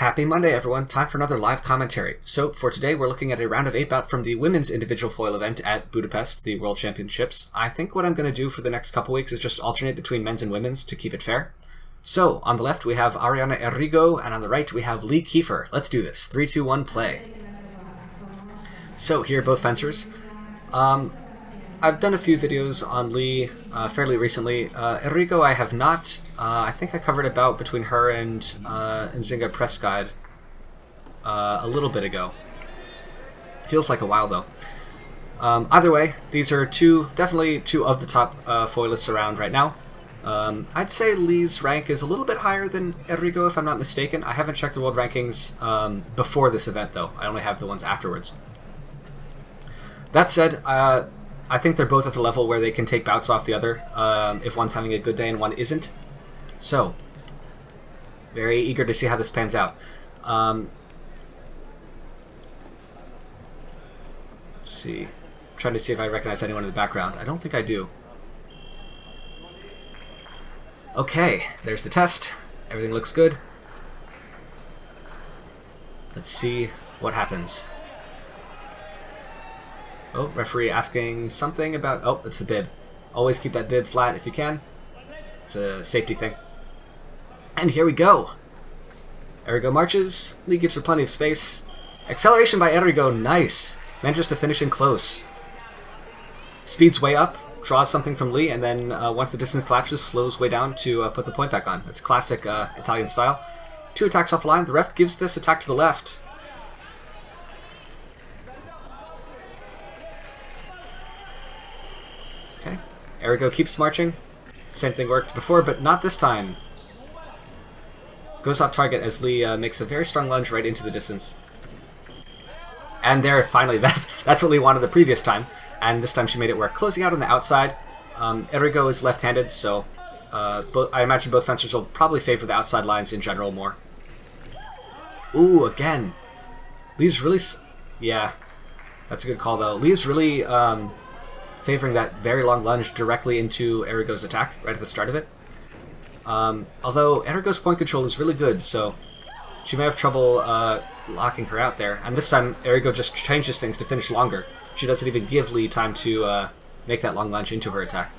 Happy Monday, everyone. Time for another live commentary. So, for today, we're looking at a round of 8 bout from the women's individual foil event at Budapest, the World Championships. I think what I'm going to do for the next couple weeks is just alternate between men's and women's to keep it fair. So, on the left, we have Ariana Errigo, and on the right, we have Lee Kiefer. Let's do this. 3, 2, 1, play. So, here are both fencers. I've done a few videos on Lee fairly recently. Errigo I have not. I think I covered a bout between her and Nzinga Prescott a little bit ago. Feels like a while though. Either way, these are definitely two of the top foilists around right now. I'd say Lee's rank is a little bit higher than Errigo if I'm not mistaken. I haven't checked the world rankings before this event though. I only have the ones afterwards. That said, I think they're both at the level where they can take bouts off the other if one's having a good day and one isn't. So, very eager to see how this pans out. Let's see. I'm trying to see if I recognize anyone in the background. I don't think I do. Okay, there's the test. Everything looks good. Let's see what happens. Oh, referee asking something about... Oh, it's the bib. Always keep that bib flat if you can. It's a safety thing. And here we go. Errigo marches. Lee gives her plenty of space. Acceleration by Errigo. Nice. Manages to finish in close. Speeds way up. Draws something from Lee. And then once the distance collapses, slows way down to put the point back on. That's classic Italian style. 2 attacks off the line. The ref gives this attack to the left. Okay. Errigo keeps marching. Same thing worked before, but not this time. Goes off target as Lee makes a very strong lunge right into the distance. And there, finally, that's what Lee wanted the previous time. And this time she made it work. Closing out on the outside. Errigo is left-handed, so I imagine both fencers will probably favor the outside lines in general more. Ooh, again. Lee's really... Yeah, that's a good call, though. Lee's really... favoring that very long lunge directly into Errigo's attack right at the start of it. Although Errigo's point control is really good, so she may have trouble locking her out there. And this time, Errigo just changes things to finish longer. She doesn't even give Lee time to make that long lunge into her attack.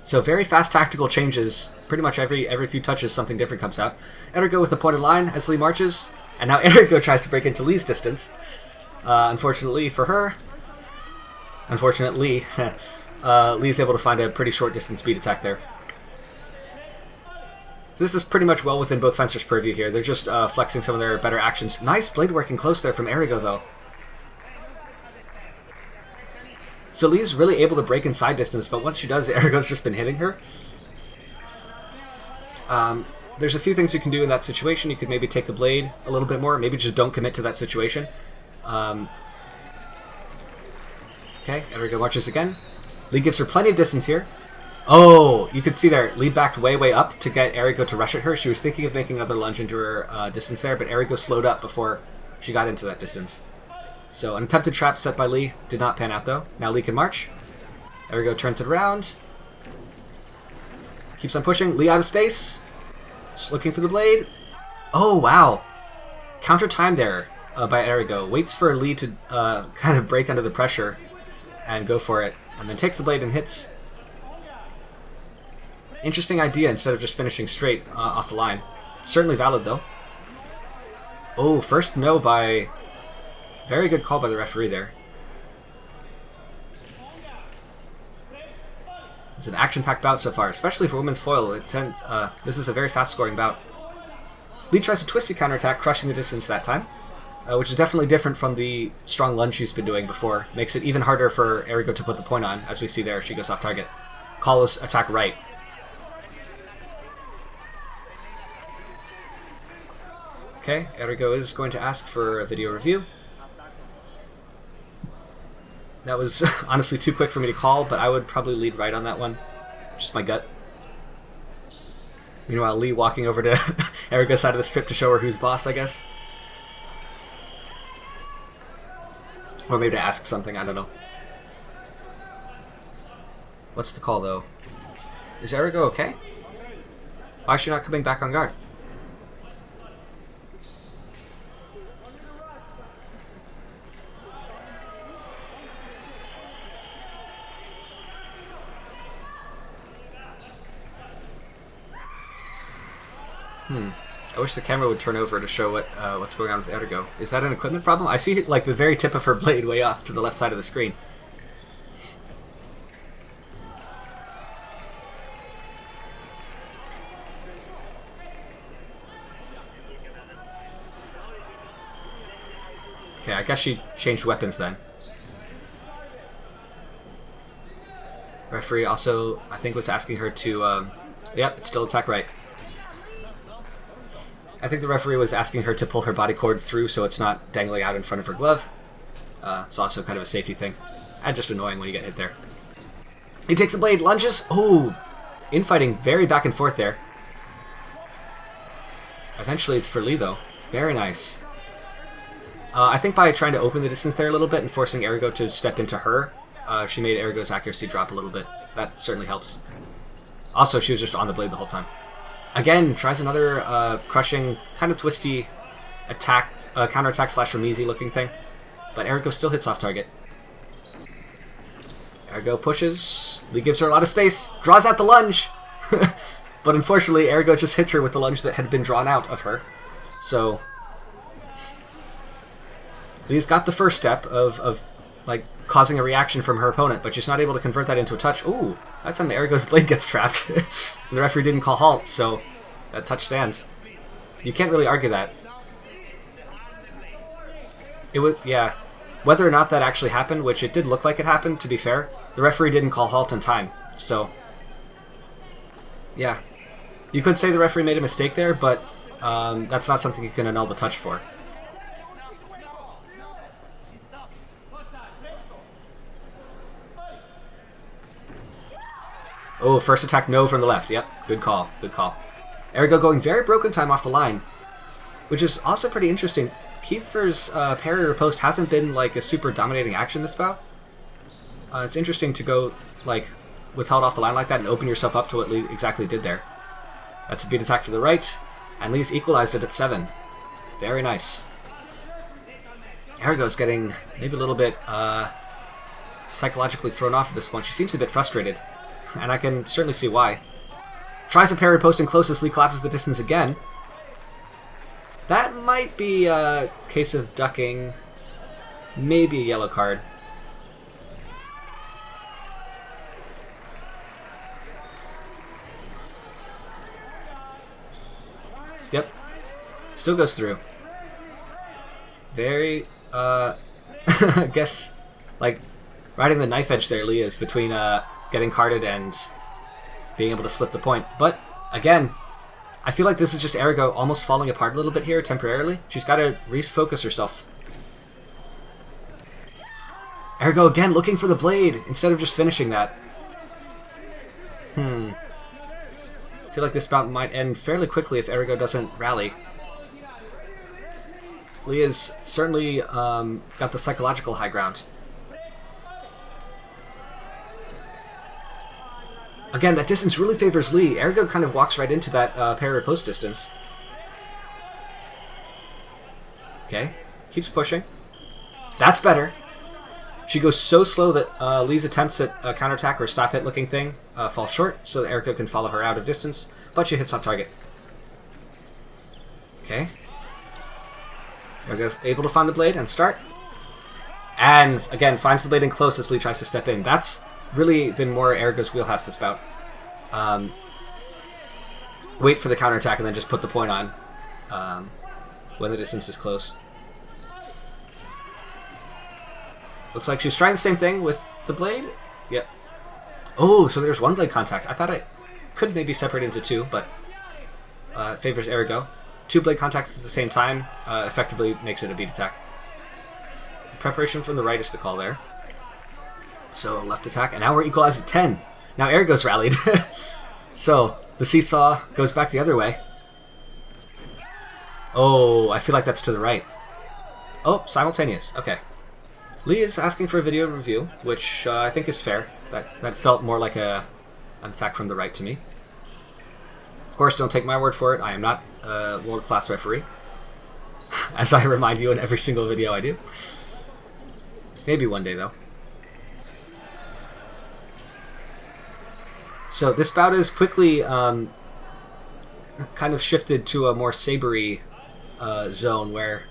So very fast tactical changes. Pretty much every few touches, something different comes out. Errigo with the pointed line as Lee marches. And now Errigo tries to break into Lee's distance. Unfortunately for her... Unfortunately, Lee's able to find a pretty short distance speed attack there. So this is pretty much well within both fencers' purview here. They're just flexing some of their better actions. Nice blade working close there from Errigo, though. So Lee's really able to break inside distance, but once she does, Errigo's just been hitting her. There's a few things you can do in that situation. You could maybe take the blade a little bit more. Maybe just don't commit to that situation. Okay, Errigo marches again. Lee gives her plenty of distance here. Oh, you could see there, Lee backed way up to get Errigo to rush at her. She was thinking of making another lunge into her distance there, but Errigo slowed up before she got into that distance. So an attempted trap set by Lee did not pan out though. Now Lee can march. Errigo turns it around. Keeps on pushing. Lee out of space. Just looking for the blade. Oh, wow. Counter time there by Errigo. Waits for Lee to kind of break under the pressure and go for it, and then takes the blade and hits. Interesting idea instead of just finishing straight off the line. Certainly valid, though. Oh, first no by... Very good call by the referee there. It's an action-packed bout so far, especially for women's foil. This is a very fast-scoring bout. Lee tries a twisted counterattack, crushing the distance that time. Which is definitely different from the strong lunge she's been doing before. Makes it even harder for Errigo to put the point on. As we see there, she goes off target. Calls attack right. Okay, Errigo is going to ask for a video review. That was honestly too quick for me to call, but I would probably lead right on that one. Just my gut. Meanwhile, Lee walking over to Errigo's side of the strip to show her who's boss, I guess. Or maybe to ask something, I don't know. What's the call, though? Is Errigo okay? Why is she not coming back on guard? I wish the camera would turn over to show what's going on with Errigo. Is that an equipment problem? I see like the very tip of her blade way off to the left side of the screen. Okay, I guess she changed weapons then. Referee also, I think, was asking her to... yep, it's still attack right. I think the referee was asking her to pull her body cord through so it's not dangling out in front of her glove. It's also kind of a safety thing. And just annoying when you get hit there. He takes the blade, lunges. Oh! Infighting very back and forth there. Eventually it's for Lee, though. Very nice. I think by trying to open the distance there a little bit and forcing Errigo to step into her, she made Errigo's accuracy drop a little bit. That certainly helps. Also, she was just on the blade the whole time. Again, tries another crushing, kind of twisty attack, counterattack slash Ramizi looking thing. But Errigo still hits off target. Errigo pushes. Lee gives her a lot of space. Draws out the lunge. But unfortunately, Errigo just hits her with the lunge that had been drawn out of her. So Lee's got the first step of like causing a reaction from her opponent, but she's not able to convert that into a touch. Ooh, that's when Errigo's blade gets trapped. And the referee didn't call halt, so that touch stands. You can't really argue that. It was, yeah. Whether or not that actually happened, which it did look like it happened, to be fair, the referee didn't call halt in time. So, yeah. You could say the referee made a mistake there, but that's not something you can annul the touch for. Oh, first attack no from the left. Yep, good call, good call. Errigo going very broken time off the line, which is also pretty interesting. Kiefer's parry riposte hasn't been like a super dominating action this bout. It's interesting to go like withheld off the line like that and open yourself up to what Lee exactly did there. That's a beat attack for the right, and Lee's equalized it at 7. Very nice. Errigo's getting maybe a little bit psychologically thrown off at this point. She seems a bit frustrated, and I can certainly see why. Tries a parry post and closest. Lee collapses the distance again. That might be a case of ducking. Maybe a yellow card. Yep. Still goes through. Very, I guess, like, riding the knife edge there, Lee is, between getting carded and being able to slip the point. But, again, I feel like this is just Errigo almost falling apart a little bit here temporarily. She's got to refocus herself. Errigo again looking for the blade instead of just finishing that. I feel like this bout might end fairly quickly if Errigo doesn't rally. Lee has certainly got the psychological high ground. Again, that distance really favors Lee. Errigo kind of walks right into that parry post distance. Okay, keeps pushing. That's better. She goes so slow that Lee's attempts at a counterattack or stop hit looking thing fall short, so that Errigo can follow her out of distance, but she hits on target. Okay. Errigo able to find the blade and start. And again, finds the blade in close as Lee tries to step in. That's really been more Errigo's wheelhouse this bout. Wait for the counterattack and then just put the point on when the distance is close. Looks like she's trying the same thing with the blade. Yep. Oh, so there's one blade contact. I thought it could maybe separate into two, but it favors Errigo. 2 blade contacts at the same time effectively makes it a beat attack. Preparation from the right is the call there. So left attack, and now we're equalized at 10. Now Errigo's rallied. So the seesaw goes back the other way. Oh, I feel like that's to the right. Oh, simultaneous. Okay. Lee is asking for a video review, which I think is fair. That felt more like an attack from the right to me. Of course, don't take my word for it. I am not a world-class referee. As I remind you in every single video I do. Maybe one day, though. So this bout is quickly kind of shifted to a more sabery zone where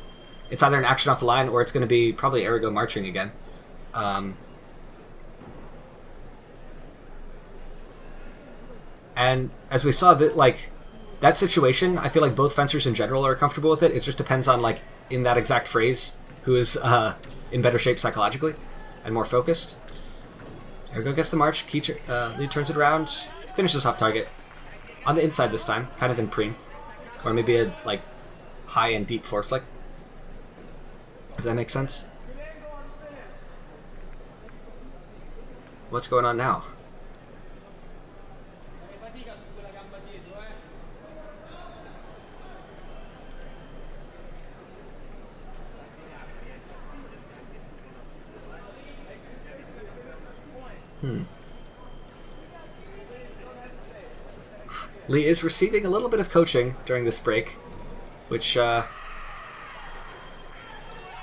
it's either an action off the line or it's going to be probably Errigo marching again. And as we saw, that situation, I feel like both fencers in general are comfortable with it. It just depends on, like, in that exact phrase, who is in better shape psychologically and more focused. Errigo gets the march. Lee turns it around, finishes off target. On the inside this time, kind of in preem. Or maybe a, like, high and deep foreflick. If that makes sense. What's going on now? Lee is receiving a little bit of coaching during this break, which, I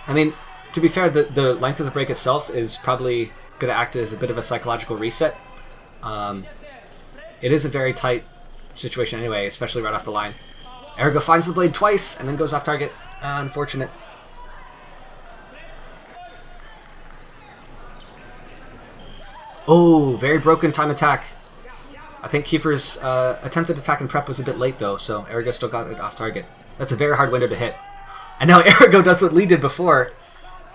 mean, to be fair, the length of the break itself is probably going to act as a bit of a psychological reset. It is a very tight situation anyway, especially right off the line. Errigo finds the blade twice and then goes off target. Unfortunate. Oh, very broken time attack. I think Kiefer's attempted attack and prep was a bit late, though, so Errigo still got it off target. That's a very hard window to hit. And now Errigo does what Lee did before.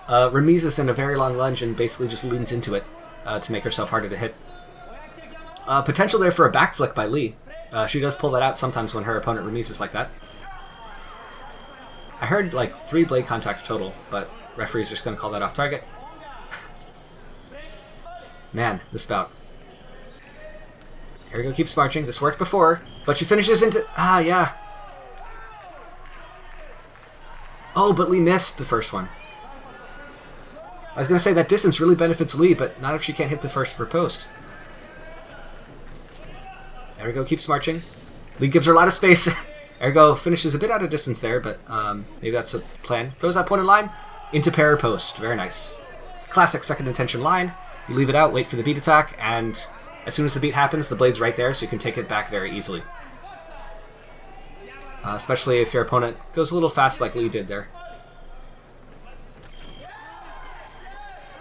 Remises in a very long lunge and basically just leans into it to make herself harder to hit. Potential there for a back flick by Lee. She does pull that out sometimes when her opponent remises like that. I heard like 3 blade contacts total, but referee's just going to call that off target. Man, this bout. Errigo keeps marching. This worked before, but she finishes into... yeah. Oh, but Lee missed the first one. I was going to say that distance really benefits Lee, but not if she can't hit the first for post. Errigo keeps marching. Lee gives her a lot of space. Errigo finishes a bit out of distance there, but maybe that's a plan. Throws that point in line into pair or post. Very nice. Classic second intention line. You leave it out, wait for the beat attack, and as soon as the beat happens, the blade's right there, so you can take it back very easily. Especially if your opponent goes a little fast like Lee did there.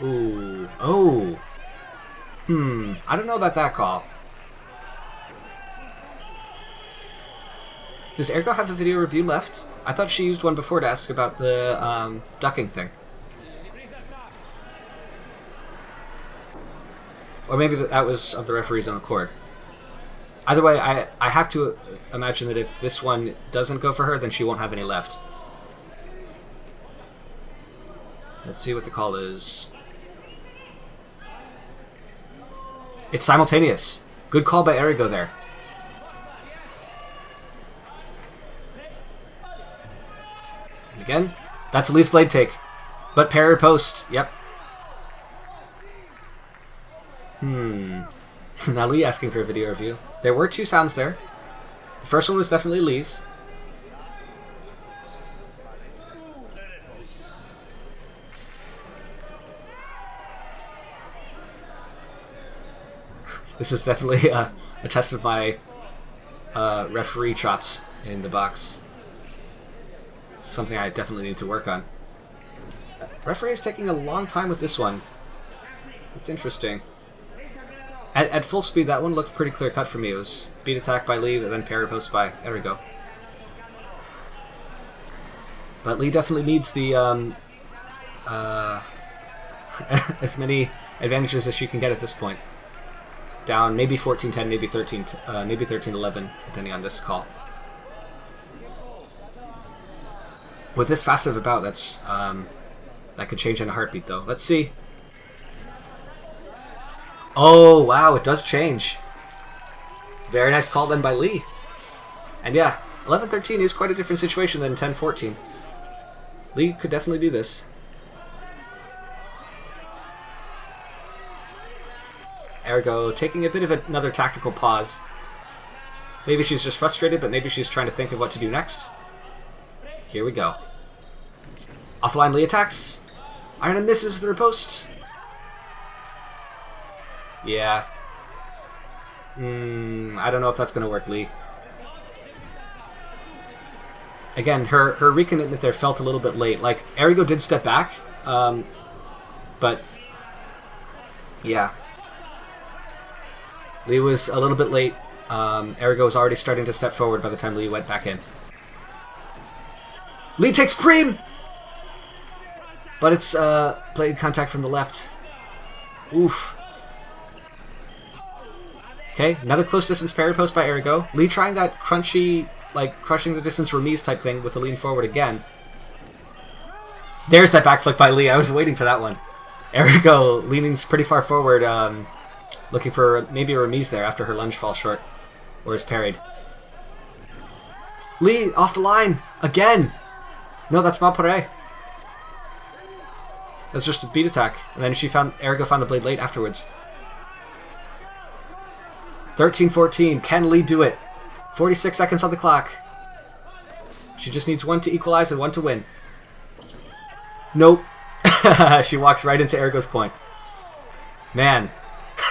Ooh. Oh. I don't know about that call. Does Errigo have a video review left? I thought she used one before to ask about the ducking thing. Or maybe that was of the referee's own accord. Either way, I have to imagine that if this one doesn't go for her, then she won't have any left. Let's see what the call is. It's simultaneous. Good call by Errigo there. And again, that's Lee's blade take. But pair or post, yep. Now Lee asking for a video review. There were 2 sounds there. The first one was definitely Lee's. This is definitely a test of my referee chops in the box. Something I definitely need to work on. Referee is taking a long time with this one. It's interesting. At full speed, that one looked pretty clear-cut for me. It was beat attack by Lee, and then parry post by Errigo. But Lee definitely needs the as many advantages as she can get at this point. Down maybe 14-10, maybe 13-11, depending on this call. With this fast of a bout, that's that could change in a heartbeat, though. Let's see. Oh, wow, it does change. Very nice call then by Lee. And yeah, 11-13 is quite a different situation than 10-14. Lee could definitely do this. Errigo taking a bit of another tactical pause. Maybe she's just frustrated, but maybe she's trying to think of what to do next. Here we go. Offline Lee attacks. Iron and misses the riposte. Yeah. I don't know if that's going to work, Lee. Again, her recommitment there felt a little bit late. Like, Errigo did step back, but yeah. Lee was a little bit late. Errigo was already starting to step forward by the time Lee went back in. Lee takes Preem! But it's blade contact from the left. Oof. Okay, another close distance parry post by Errigo. Lee trying that crunchy, like, crushing the distance remise type thing with a lean forward again. There's that back flick by Lee. I was waiting for that one. Errigo leaning pretty far forward, looking for maybe a remise there after her lunge falls short. Or is parried. Lee, off the line! Again! No, that's Malpare. That's just a beat attack. And then Errigo found the blade late afterwards. 13-14. Can Lee do it? 46 seconds on the clock. She just needs one to equalize and one to win. Nope. She walks right into Errigo's point. Man,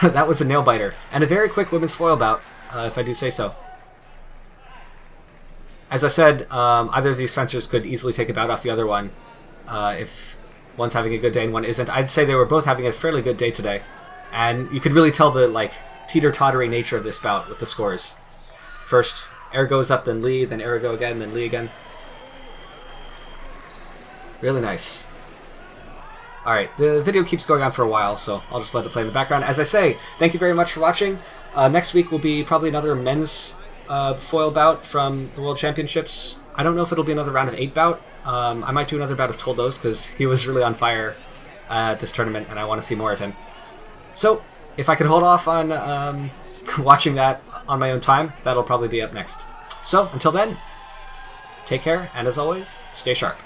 that was a nail-biter. And a very quick women's foil bout, if I do say so. As I said, either of these fencers could easily take a bout off the other one if one's having a good day and one isn't. I'd say they were both having a fairly good day today. And you could really tell the, like, teeter-tottery nature of this bout with the scores. First, Errigo's up, then Lee, then Errigo again, then Lee again. Really nice. Alright, the video keeps going on for a while, so I'll just let it play in the background. As I say, thank you very much for watching. Next week will be probably another men's foil bout from the World Championships. I don't know if it'll be another round of 8 bout. I might do another bout of Toldos, because he was really on fire at this tournament, and I want to see more of him. So, if I could hold off on watching that on my own time, that'll probably be up next. So, until then, take care, and as always, stay sharp.